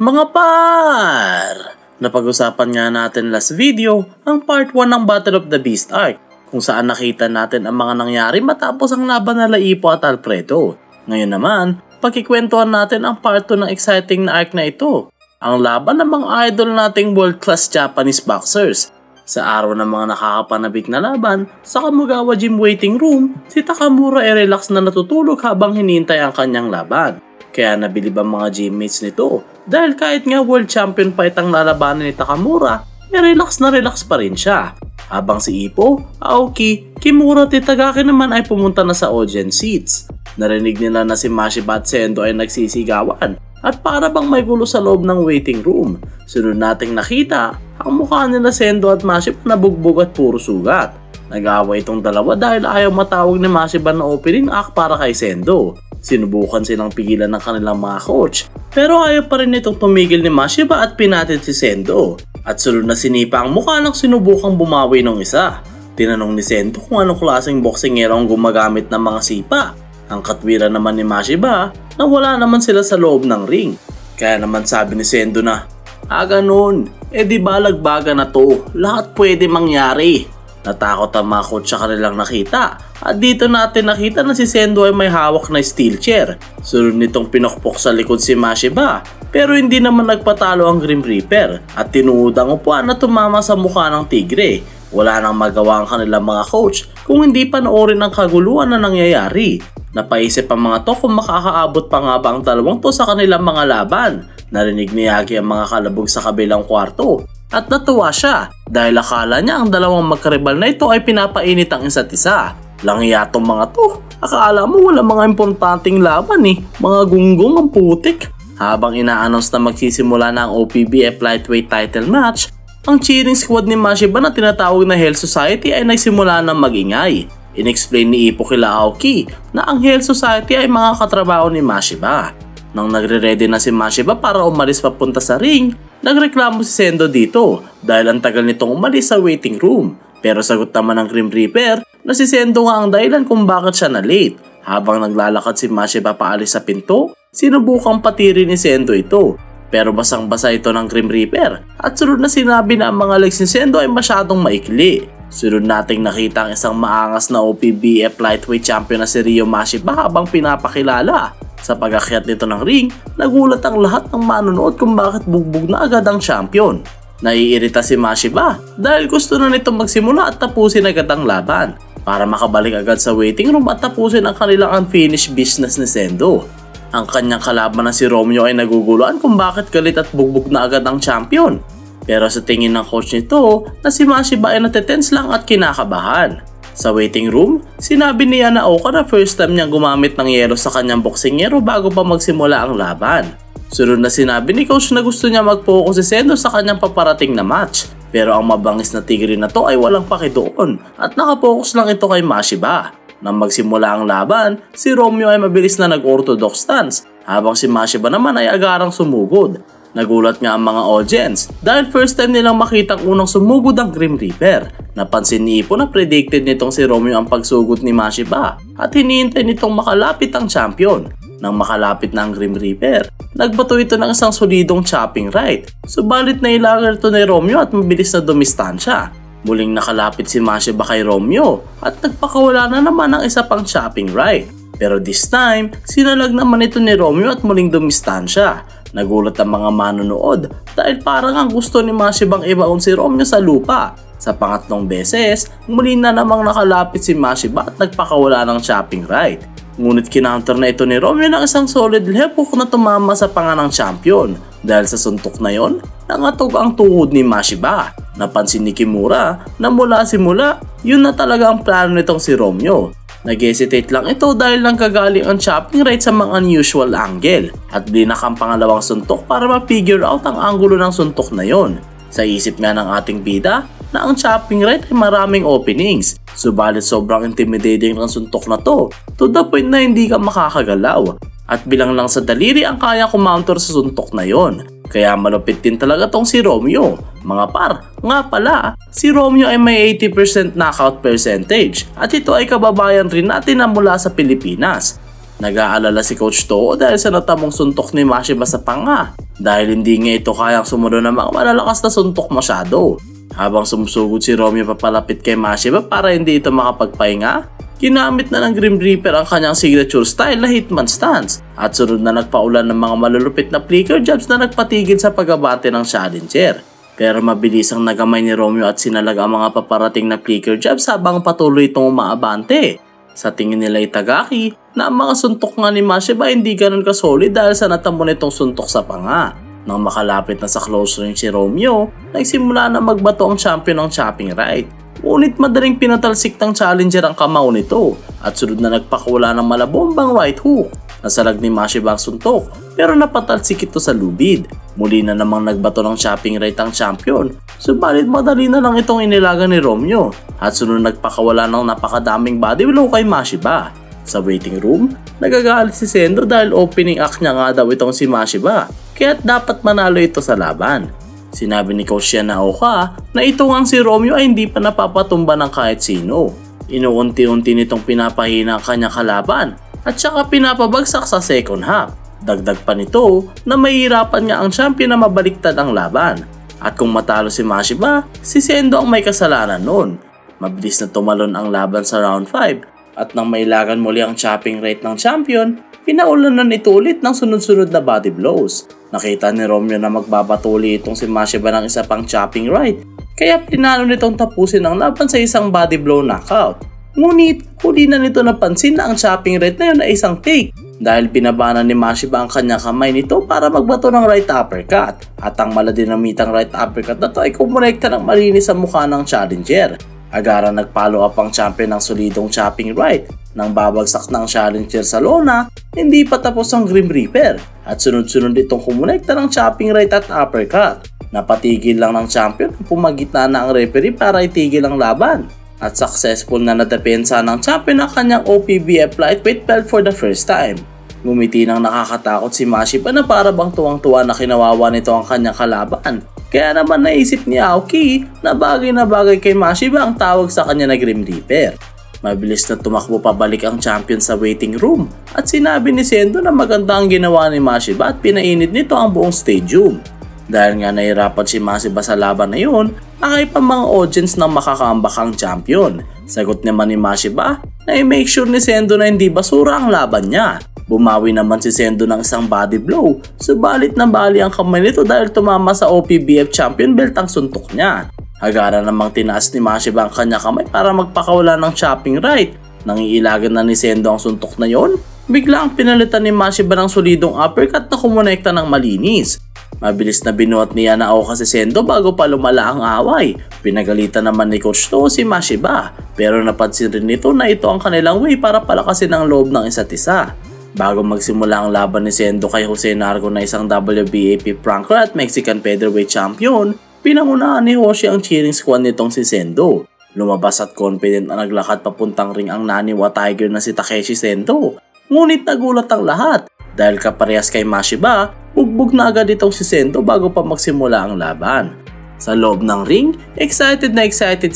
Mga par! Napag-usapan nga natin last video ang part 1 ng Battle of the Beast arc kung saan nakita natin ang mga nangyari matapos ang laban na Laipo at Alfredo. Ngayon naman, pagkikwentuhan natin ang part 2 ng exciting na arc na ito, ang laban ng mga idol nating world-class Japanese boxers. Sa araw ng mga nakakapanabik na laban, sa Kamogawa Gym waiting room, si Takamura ay relax na natutulog habang hinihintay ang kanyang laban. Kaya nabilib ang mga gymmates nito dahil kahit nga world champion fight ang lalabanan ni Takamura, relax na relax pa rin siya. Habang si Ippo, Aoki, Kimura at Itagaki naman ay pumunta na sa audience seats. Narinig nila na si Mashiba at Sendo ay nagsisigawan at para bang may gulo sa loob ng waiting room. Sunod nating nakita, ang mukha nila Sendo at Mashiba na bugbog at puro sugat. Nag-aaway itong dalawa dahil ayaw matawag ni Mashiba na opening act para kay Sendo. Sinubukan silang pigilan ng kanilang mga coach pero ayaw pa rin itong tumigil ni Mashiba at pinatid si Sendo. At sunod na sinipa ang mukha ng sinubukang bumawi ng isa. Tinanong ni Sendo kung anong klaseng boksingero ang gumagamit ng mga sipa. Ang katwiran naman ni Mashiba na wala naman sila sa loob ng ring. Kaya naman sabi ni Sendo na, ganun, di balagbaga na to, lahat pwede mangyari. Natakot ang mga coach sa kanilang nakita at dito natin nakita na si Sendo ay may hawak na steel chair. Sunod nitong pinokpok sa likod si Mashiba pero hindi naman nagpatalo ang Grim Reaper at tinuod ang upuan na tumama sa mukha ng tigre. Wala nang magawa ang kanilang mga coach kung hindi panoorin ang kaguluhan na nangyayari. Napaisip ang mga to kung makakaabot pa nga ba ang dalawang to sa kanilang mga laban. Narinig ni Yagi ang mga kalabog sa kabilang kwarto. At natuwa siya dahil akala niya ang dalawang magkaribal na ito ay pinapainit ang isa't isa. Langya tong mga to, akala mo wala mga importanteng laban mga gunggong ang putik. Habang ina-announce na magsisimula na ang OPBF Lightweight title match, ang cheering squad ni Mashiba na tinatawag na Hell Society ay nagsimula ng magingay. Inexplain ni Ippo kila Aoki na ang Hell Society ay mga katrabaho ni Mashiba. Nang nagre-ready na si Mashiba para umalis papunta sa ring, nagreklamo si Sendo dito dahil ang tagal nitong umalis sa waiting room. Pero sagot naman ng Grim Reaper na si Sendo nga ang dahilan kung bakit siya na late. Habang naglalakad si Mashiba paalis sa pinto, sinubukang patirin ni Sendo ito. Pero basang-basa ito ng Grim Reaper at sunod na sinabi na ang mga legs ni Sendo ay masyadong maikli. Sunod nating nakita ang isang maangas na OPBF Lightweight Champion na si Ryo Mashiba habang pinapakilala. Sa pag-akyat nito ng ring, nagulat ang lahat ng manonood kung bakit bugbog na agad ang champion. Naiirita si Mashiba dahil gusto na nito magsimula at tapusin agad ang laban para makabalik agad sa waiting room at tapusin ang kanilang unfinished business ni Sendo. Ang kanyang kalaban na si Romeo ay naguguluhan kung bakit galit at bugbog na agad ang champion. Pero sa tingin ng coach nito na si Mashiba ay natetense lang at kinakabahan. Sa waiting room, sinabi niya na Oka na first time niyang gumamit ng yelo sa kanyang boksingero bago pa magsimula ang laban. Sunod na sinabi ni coach na gusto niya mag-focus si Sendo sa kanyang paparating na match. Pero ang mabangis na tigre na to ay walang paki doon at nakapokus lang ito kay Mashiba. Nang magsimula ang laban, si Romeo ay mabilis na nag-orthodox stance habang si Mashiba naman ay agarang sumugod. Nagulat nga ang mga audience dahil first time nilang makitang unang sumugod ang Grim Reaper. Napansin ni Ippo na predicted nitong si Romeo ang pagsugod ni Mashiba at hinihintay nitong makalapit ang champion. Nang makalapit na ang Grim Reaper, nagbato ito ng isang solidong chopping right. Subalit nailagar ito ni Romeo at mabilis na dumistansya. Muling nakalapit si Mashiba kay Romeo at nagpakawala na naman ng isa pang chopping right. Pero this time, sinalag naman ito ni Romeo at muling dumistansya. Nagulat ang mga manonood dahil parang ang gusto ni Mashibang ibaon si Romeo sa lupa. Sa pangatlong beses, muli na namang nakalapit si Mashiba at nagpakawala ng chopping right. Ngunit kinounter na ito ni Romeo ng isang solid left hook na tumama sa panga ng champion. Dahil sa suntok na yon, nangatog ang tuhod ni Mashiba. Napansin ni Kimura na mula simula, yun na talaga ang plano nitong si Romeo. Nag-hesitate lang ito dahil lang kagaling ang chopping right sa mga unusual angle at blinak ang pangalawang suntok para ma-figure out ang anggulo ng suntok na yon. Sa isip nga ng ating bida na ang chopping right ay maraming openings, subalit sobrang intimidating ng suntok na to the point na hindi ka makakagalaw at bilang lang sa daliri ang kaya kumounter sa suntok na yon. Kaya malupit din talaga tong si Romeo. Mga par, nga pala, si Romeo ay may 80% knockout percentage at ito ay kababayan rin natin na mula sa Pilipinas. Nag-aalala si Coach Toho dahil sa natamong suntok ni Mashiba sa panga dahil hindi nga ito kayang sumunod ng mga malalakas na suntok masyado. Habang sumusugod si Romeo papalapit kay Mashiba para hindi ito makapagpahinga, ginamit na ng Grim Reaper ang kanyang signature style na Hitman stance at sunod na nagpaulan ng mga malulupit na flicker jabs na nagpatigil sa pagbabate ng challenger. Pero mabilis ang nagamay ni Romeo at sinalag ang mga paparating na flicker jabs habang patuloy itong umaabante. Sa tingin nila Itagaki na ang mga suntok nga ni Mashiba hindi ganun kasolid dahil sa natamo nitong suntok sa panga. Nang makalapit na sa close range si Romeo, nagsimula na magbato ang champion ng chopping right. Ngunit madaling pinatalsik ng challenger ang kamao nito at sunod na nagpakawala ng malabombang right hook. Nasalag ni Mashiba ang suntok pero napatalsik ito sa lubid. Muli na namang nagbato ng chopping right ang champion, subalit madali na lang itong inilaga ni Romeo at sunod nagpakawala ng napakadaming body blow kay Mashiba. Sa waiting room, nagagalit si Sendo dahil opening act niya nga daw itong si Mashiba kaya't dapat manalo ito sa laban. Sinabi ni Coach Yanaoka na ito ngang si Romeo ay hindi pa napapatumba ng kahit sino. Inuunti-unti nitong pinapahina ang kanyang kalaban at saka pinapabagsak sa second half. Dagdag pa nito na mahihirapan nga ang champion na mabaliktad ang laban. At kung matalo si Mashiba, si Sendo ang may kasalanan noon. Mabilis na tumalon ang laban sa round 5 at nang mailagan muli ang chopping rate ng champion, pinaulanan nito ulit ng sunod-sunod na body blows. Nakita ni Romeo na magbabatuloy itong si Mashiba ng isa pang chopping right, kaya pinano nitong tapusin ang laban sa isang body blow knockout. Ngunit huli na nito napansin na ang chopping right na yun ay isang take dahil binabanan ni Mashiba ang kanyang kamay nito para magbato ng right uppercut at ang maladinamitang right uppercut na to ay kumonekta ng malinis sa mukha ng challenger. Agara nag-follow up ang champion ng solidong chopping right. Nang babagsak ng challenger sa lona, hindi pa tapos ang Grim Reaper at sunod-sunod itong kumonekta ng chopping right at uppercut. Napatigil lang ng champion at pumagitna na ang referee para itigil ang laban. At successful na nadepensa ng champion ang kanyang OPBF lightweight belt for the first time. Ngumiti nang nakakatakot si Mashiba na para bang tuwang-tuwa na kinawawa nito ang kanyang kalaban. Kaya naman naisip ni Aoki na bagay kay Mashiba ang tawag sa kanya na Grim Reaper. Mabilis na tumakbo pabalik ang champion sa waiting room at sinabi ni Sendo na maganda ang ginawa ni Mashiba at pinainit nito ang buong stadium. Dahil nga nahirapan si Mashiba sa laban na yun, akay pa mga audience na makakambak ang champion. Sagot naman ni Mashiba na i-make sure ni Sendo na hindi basura ang laban niya. Bumawi naman si Sendo ng isang body blow, subalit nabali ang kamay nito dahil tumama sa OPBF champion belt ang suntok niya. Agara namang tinaas ni Mashiba ang kanya kamay para magpakawala ng chopping right. Nang iilagan na ni Sendo ang suntok na yon, bigla ang pinalitan ni Mashiba ng solidong uppercut na kumonekta ng malinis. Mabilis na binuhat ni Yanaoka si Sendo bago pa lumala ang away. Pinagalitan naman ni Coach Toho si Mashiba pero napansin rin nito na ito ang kanilang way para palakasin ang loob ng isa't isa. Bago magsimula ang laban ni Sendo kay Jose Narco na isang WBAP pranker at Mexican featherweight champion, pinangunahan ni Hoshi ang cheering squad nitong si Sendo. Lumabas at confident na naglakad papuntang ring ang naniwa tiger na si Takeshi Sendo. Ngunit nagulat ang lahat dahil kaparehas kay Mashiba, bugbog na agad itong si Sendo bago pa magsimula ang laban. Sa loob ng ring, excited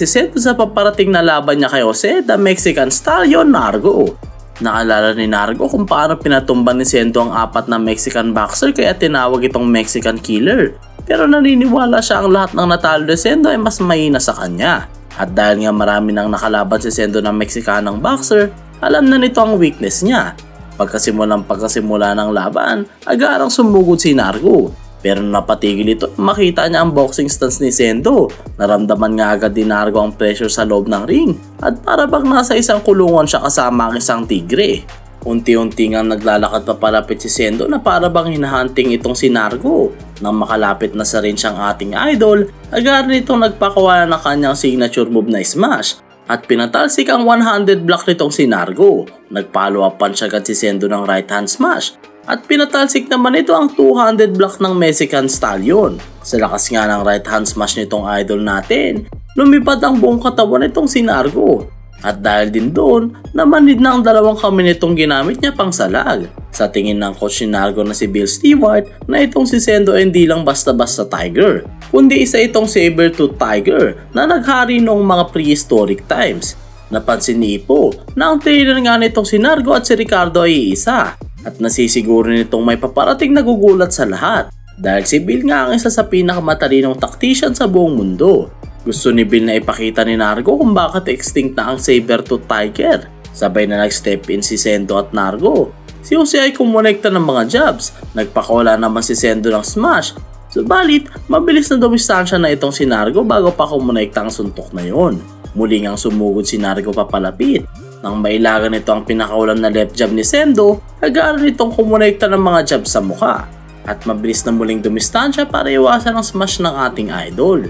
si Sendo sa paparating na laban niya kay Jose, the Mexican stallion Narco. Naalala ni Narco kung paano pinatumban ni Sendo ang apat na Mexican boxer kaya tinawag itong Mexican Killer. Pero naniniwala siya ang lahat ng natalo ni Sendo ay mas mahina sa kanya. At dahil nga marami nang nakalaban si Sendo ng Mexicanang boxer, alam na nito ang weakness niya. Pagkasimula ng laban, agarang sumugod si Narco. Pero napatigil ito makita niya ang boxing stance ni Sendo. Naramdaman nga agad ni Narco ang pressure sa loob ng ring at para bang nasa isang kulungan siya kasama ang isang tigre. Unti-unti nga naglalakad papalapit si Sendo na para bang hinahunting itong si Narco. Nang makalapit na sa rin siyang ating idol, agad nitong nagpakawala ng kanyang signature move na smash at pinatalsik ang one-handed block nitong si Narco. Nag-follow up punch agad si Sendo ng right hand smash at pinatalsik naman ito ang two-handed block ng Mexican Stallion. Sa lakas nga ng right hand smash nitong idol natin, lumipad ang buong katawan nitong si Narco. At dahil din doon, namanid na ang dalawang kamay nitong ginamit niya pang salag. Sa tingin ng coach ni Narco na si Bill Stewart na itong si Sendo ay hindi lang basta-basta tiger, kundi isa itong saber-tooth tiger na naghari noong mga prehistoric times. Napansin ni Ipo na ang trainer nga nitong si Nargo at si Ricardo ay iisa at nasisiguro nitong may paparating na gugulat sa lahat dahil si Bill nga ang isa sa pinakamatalinong tactician sa buong mundo. Gusto ni Bill na ipakita ni Nargo kung bakit extinct na ang saber-tooth tiger. Sabay na nag-step in si Sendo at Nargo. Si Jose ay kumonekta ng mga jabs, nagpakawala naman si Sendo ng smash. Subalit, mabilis na dumistansya na itong si Nargo bago pa kumonekta ang suntok na yon. Muli ngang sumugod si Nargo papalapit. Nang mailagan nito ang pinakaulan na left jab ni Sendo, agaran nitong kumonekta ng mga jab sa mukha. At mabilis na muling dumistansya para iwasan ang smash ng ating idol.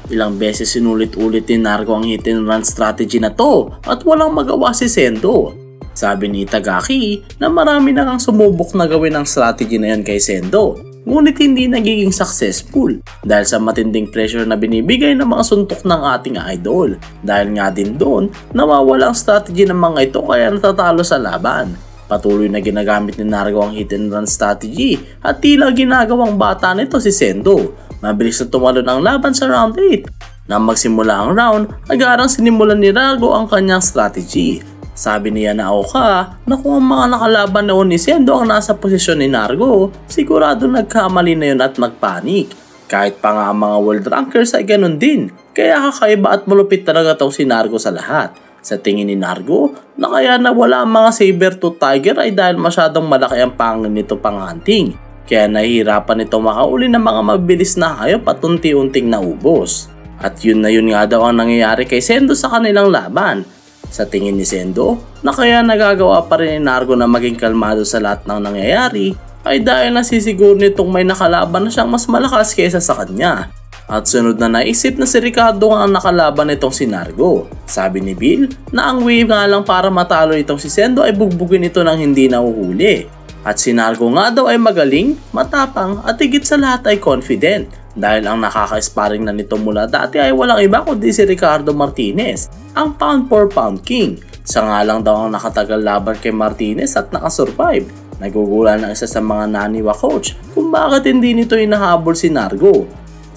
Ilang beses sinulit-ulit ni Nargo ang hit and run strategy na to at walang magawa si Sendo. Sabi ni Itagaki na marami na kang sumubok na gawin ang strategy na yan kay Sendo. Ngunit hindi nagiging successful dahil sa matinding pressure na binibigay ng mga suntok ng ating idol. Dahil nga din doon, nawawala ang strategy ng mga ito kaya natatalo sa laban. Patuloy na ginagamit ni Nargo ang hit and run strategy at tila ginagawang bata nito si Sendo. Mabilis na tumalo ng laban sa round 8. Nang magsimula ang round, agarang sinimulan ni Nargo ang kanyang strategy. Sabi niya na Oka na kung ang mga nakalaban noon ni Sendo ang nasa posisyon ni Nargo, sigurado nagkamali na yun at magpanik. Kahit pa nga ang mga world rankers ay ganun din, kaya kakaiba at malupit talaga itong si Nargo sa lahat. Sa tingin ni Nargo, na kaya nawala ang mga saber-tooth tiger ay dahil masyadong malaki ang pangin nito pang-hunting. Kaya nahihirapan ito makauli ng mga mabilis na hayop at unti-unting naubos. At yun na yun nga daw ang nangyayari kay Sendo sa kanilang laban. Sa tingin ni Sendo, na kaya nagagawa pa rin ni Nargo na maging kalmado sa lahat ng nangyayari ay dahil nasisiguro nitong may nakalaban na siyang mas malakas kaysa sa kanya. At sunod na naisip na si Ricardo ang nakalaban nitong si Nargo. Sabi ni Bill na ang way nga lang para matalo itong si Sendo ay bugbugin ito ng hindi nahuhuli. At si Nargo nga daw ay magaling, matapang at higit sa lahat ay confident. Dahil ang nakaka-sparring na nito mula dati ay walang iba kundi si Ricardo Martinez, ang pound for pound king. Siya nga lang daw ang nakatagal laban kay Martinez at nakasurvive. Nagugulan ng isa sa mga naniwa coach kung bakit hindi nito hinahabol si Nargo.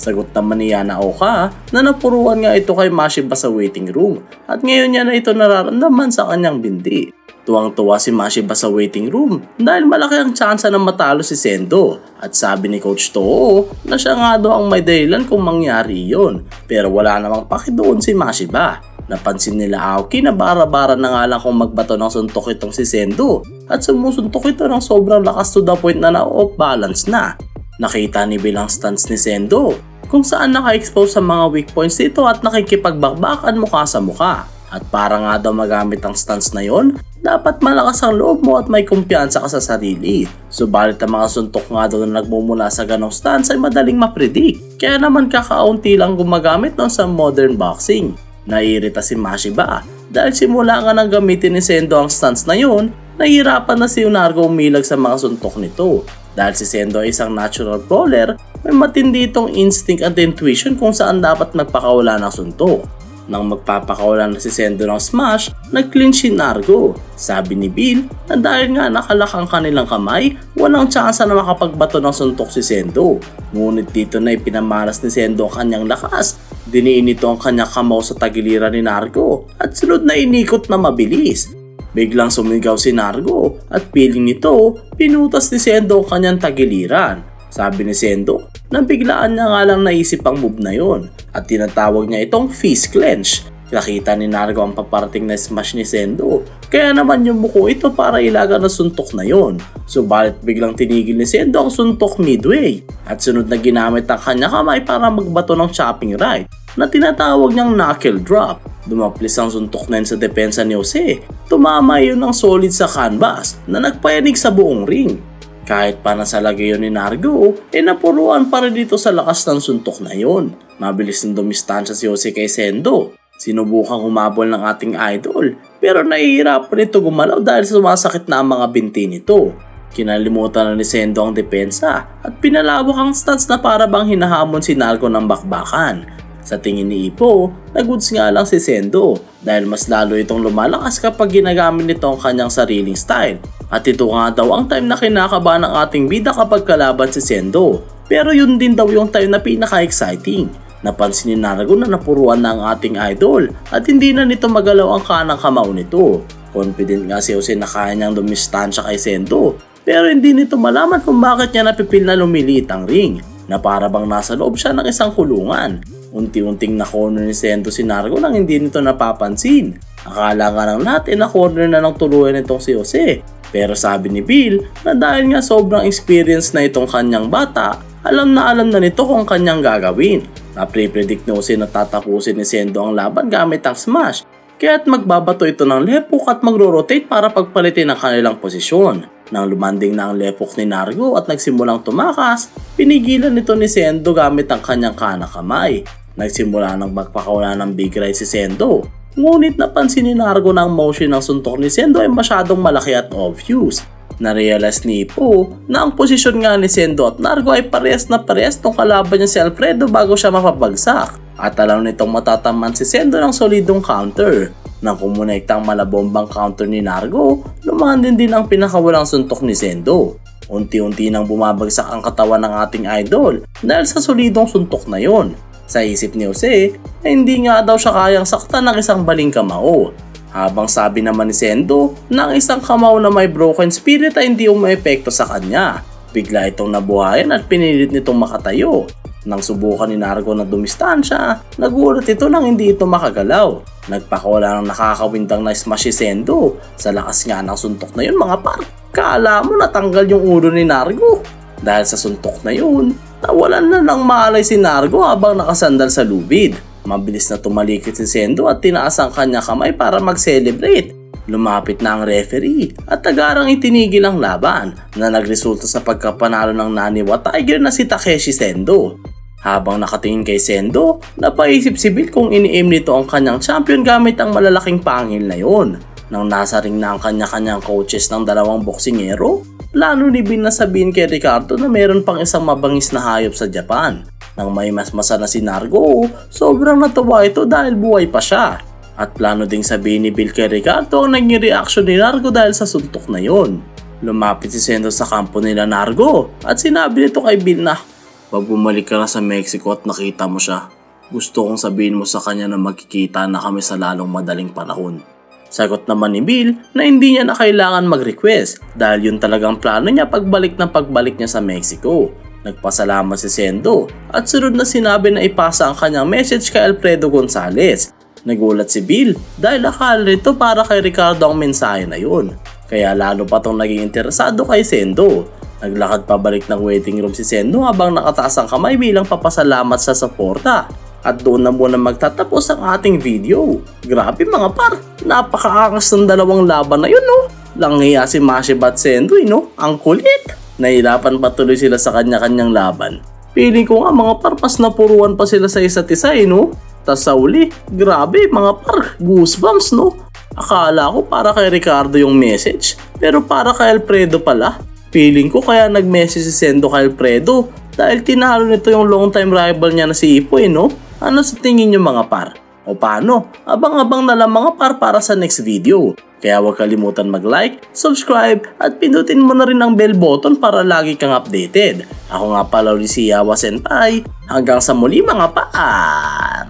Sagot naman ni Yana Oka na napuruan nga ito kay Mashiba sa waiting room at ngayon niya na ito nararamdaman sa kanyang bindi. Tuwang-tuwa si Mashiba sa waiting room dahil malaki ang tsansa na matalo si Sendo at sabi ni Coach Toho na siya nga daw ang may dahilan kung mangyari yon, pero wala namang paki doon si Mashiba. Napansin nila Aoki na bara-bara na nga lang kung magbato ng suntok itong si Sendo at sumusuntok ito ng sobrang lakas to the point na na-off balance na. Nakita ni Bill ang stance ni Sendo kung saan naka-expose sa mga weak points nito at nakikipagbakbakan mukha sa mukha. At para nga daw magamit ang stance na yon, dapat malakas ang loob mo at may kumpiyansa ka sa sarili. Subalit ang mga suntok nga daw na nagmumula sa ganong stance ay madaling mapredict. Kaya naman kakaunti lang gumagamit nun sa modern boxing. Naiirita si Mashiba dahil simula nga nang gamitin ni Sendo ang stance na yon, nahihirapan na si Nargo umilag sa mga suntok nito. Dahil si Sendo ay isang natural brawler, may matindi itong instinct at intuition kung saan dapat magpakawala ng suntok. Nang magpapakawalan na si Sendo ng smash, nag-clinch si Nargo. Sabi ni Bill na dahil nga nakalakang kanilang kamay, walang tsansa na makapagbato ng suntok si Sendo. Ngunit dito na ipinamalas ni Sendo ang kanyang lakas. Diniin nito ang kanyang kamao sa tagiliran ni Nargo at sunod na inikot na mabilis. Biglang sumigaw si Nargo at piling nito, pinutas ni Sendo ang kanyang tagiliran. Sabi ni Sendo na biglaan niya nga lang naisip ang move na yon at tinatawag niya itong fist clench. Nakita ni Nargo ang paparating na smash ni Sendo kaya naman yung buko ito para ilagan na suntok na yon. Subalit biglang tinigil ni Sendo ang suntok midway at sunod na ginamit ang kanya kamay para magbato ng chopping right na tinatawag niyang knuckle drop. Dumaplis ang suntok na yun sa depensa ni Jose. Tumama yun ng solid sa canvas na nagpayanig sa buong ring. Kahit pa nasa lagay yun ni Nargo, napuruan pa rin dito sa lakas ng suntok na yun. Mabilis ng dumistansya si Jose kay Sendo. Sinubukang humabol ng ating idol, pero nahihirapan ito gumalaw dahil sumasakit na ang mga binti nito. Kinalimutan na ni Sendo ang depensa at pinalawak ang stance na para bang hinahamon si Nargo ng bakbakan. Sa tingin ni Ipo, nagoods nga lang si Sendo dahil mas lalo itong lumalakas kapag ginagamit nito ang kanyang sariling style. At ito nga daw ang time na kinakabahan ng ating bida kapag kalaban si Sendo. Pero yun din daw yung time na pinaka-exciting. Napansin ni Nargo na napuruan na ang ating idol at hindi na nito magalaw ang kanang kamao nito. Confident nga si Jose na kaya niyang dumistansya kay Sendo, pero hindi nito malaman kung bakit niya napipil na lumiliit ang ring, na para bang nasa loob siya ng isang kulungan. Unti-unting na corner ni Sendo si Nargo nang hindi nito napapansin. Akala nga ng natin na corner na ng tuluyan nitong si Jose, pero sabi ni Bill na dahil nga sobrang experience na itong kanyang bata, alam na nito kung kanyang gagawin. Na-pre-predict ni Jose na tatapusin ni Sendo ang laban gamit ang smash, kaya't magbabato ito ng lepok at magro-rotate para pagpalitin ang kanilang posisyon. Nang lumanding na ang lepok ni Nargo at nagsimulang tumakas, pinigilan nito ni Sendo gamit ang kanyang kanang kamay. Nagsimula ng magpakawala ng big right si Sendo, ngunit napansin ni Nargo na ang motion ng suntok ni Sendo ay masyadong malaki at obvious. Narealize ni Ipo na ang posisyon nga ni Sendo at Nargo ay parehas na parehas nung kalaban niya si Alfredo bago siya mapabagsak, at alam nitong matataman si Sendo ng solidong counter. Nang kumonekta ang malabombang counter ni Nargo, lumandin din ang pinakawalang suntok ni Sendo. Unti-unti nang bumabagsak ang katawan ng ating idol dahil sa solidong suntok na yon. Sa isip ni Jose na hindi nga daw siya kayang saktan ng isang baling kamao. Habang sabi naman ni Sendo na ang isang kamao na may broken spirit ay hindi umaepekto sa kanya. Bigla itong nabuhayan at pinilit nitong makatayo. Nang subukan ni Nargo na dumistansya, nagulat ito nang hindi ito makagalaw. Nagpakawala ng nakakawindang na smash si Sendo. Sa lakas nga ng suntok na yun mga par, kala mo natanggal yung ulo ni Nargo. Dahil sa suntok na yun, nawalan na ng maalay si Nargo habang nakasandal sa lubid. Mabilis na tumalikit si Sendo at tinaas ang kanya kamay para mag-celebrate. Lumapit na ang referee at agarang itinigil ang laban na nagresulta sa pagkapanalo ng Naniwa Tiger na si Takeshi Sendo. Habang nakatingin kay Sendo, napaisip si Bill kung ini-aim nito ang kanyang champion gamit ang malalaking pangil na yon. Nang nasa ring na ang kanya-kanyang coaches ng dalawang boksingero, plano ni Bill na sabihin kay Ricardo na meron pang isang mabangis na hayop sa Japan. Nang may masmasa na si Nargo, sobrang natuwa ito dahil buhay pa siya. At plano ding sabihin ni Bill kay Ricardo ang naging reaction ni Nargo dahil sa suntok na yon. Lumapit si Sendo sa kampo nila Nargo at sinabi nito kay Bill na, "Pag bumalik ka na sa Mexico at nakita mo siya, gusto kong sabihin mo sa kanya na magkikita na kami sa lalong madaling panahon." Sagot naman ni Bill na hindi niya na kailangan mag-request dahil yun talagang plano niya pagbalik niya sa Mexico. Nagpasalamat si Sendo at sunod na sinabi na ipasa ang kanyang message kay Alfredo Gonzalez. Nagulat si Bill dahil akala nito para kay Ricardo ang mensahe na yun. Kaya lalo pa itong naging interesado kay Sendo. Naglakad pabalik ng waiting room si Sendo habang nakataas ang kamay bilang papasalamat sa suporta. At doon na muna magtatapos ang ating video. Grabe mga par, napakaangas ng dalawang laban na yun no. Langhiya si Mashiba at Sendo no, ang kulit. Nahirapan pa tuloy sila sa kanya-kanyang laban. Feeling ko nga mga par, pas napuruan pa sila sa isa't isa no. Tas sa uli, grabe mga par, goosebumps no. Akala ko para kay Ricardo yung message, pero para kay Alfredo pala. Feeling ko kaya nag-message si Sendo kay Alfredo dahil tinalo nito yung long time rival niya na si Ipoy no. Ano sa tingin nyo mga par? O paano? Abang-abang na lang mga par para sa next video. Kaya huwag kalimutan mag-like, subscribe at pindutin mo na rin ang bell button para lagi kang updated. Ako nga pala ulit si Yawa Senpai. Hanggang sa muli mga par!